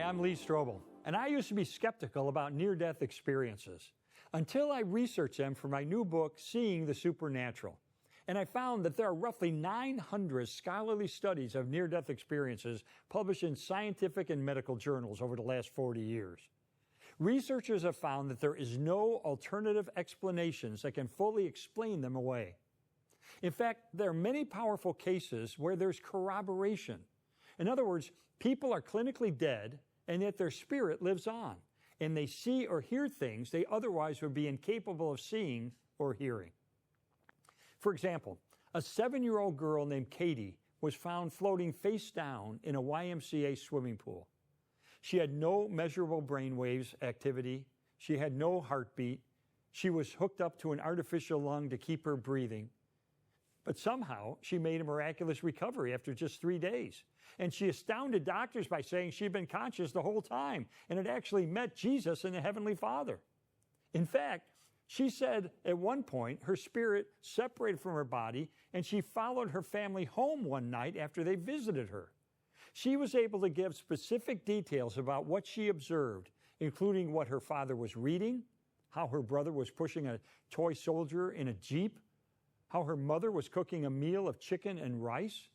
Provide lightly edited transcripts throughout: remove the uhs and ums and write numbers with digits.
I'm Lee Strobel, and I used to be skeptical about near-death experiences until I researched them for my new book, Seeing the Supernatural. And I found that there are roughly 900 scholarly studies of near-death experiences published in scientific and medical journals over the last 40 years. Researchers have found that there is no alternative explanations that can fully explain them away. In fact, there are many powerful cases where there's corroboration. In other words, people are clinically dead, and yet their spirit lives on, and they see or hear things they otherwise would be incapable of seeing or hearing. For example, a 7-year-old girl named Katie was found floating face down in a YMCA swimming pool. She had no measurable brainwaves activity. She had no heartbeat. She was hooked up to an artificial lung to keep her breathing. But somehow, she made a miraculous recovery after just 3 days. And she astounded doctors by saying she'd been conscious the whole time and had actually met Jesus and the Heavenly Father. In fact, she said at one point her spirit separated from her body and she followed her family home one night after they visited her. She was able to give specific details about what she observed, including what her father was reading, how her brother was pushing a toy soldier in a Jeep, how her mother was cooking a meal of chicken and rice.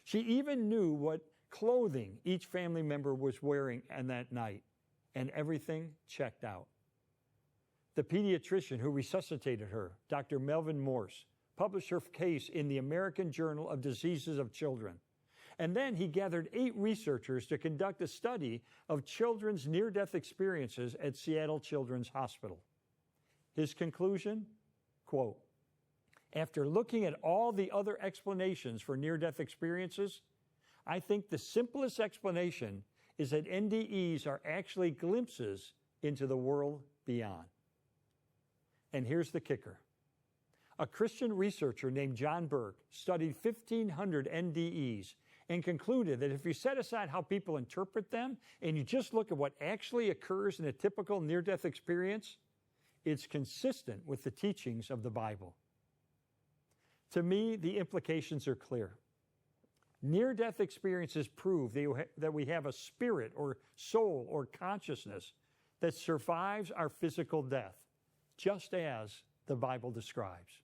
She even knew what clothing each family member was wearing on that night, and everything checked out. The pediatrician who resuscitated her, Dr. Melvin Morse, published her case in the American Journal of Diseases of Children. And then he gathered 8 researchers to conduct a study of children's near-death experiences at Seattle Children's Hospital. His conclusion, quote, "After looking at all the other explanations for near-death experiences, I think the simplest explanation is that NDEs are actually glimpses into the world beyond." And here's the kicker. A Christian researcher named John Burke studied 1,500 NDEs and concluded that if you set aside how people interpret them and you just look at what actually occurs in a typical near-death experience, it's consistent with the teachings of the Bible. To me, the implications are clear. Near-death experiences prove that we have a spirit or soul or consciousness that survives our physical death, just as the Bible describes.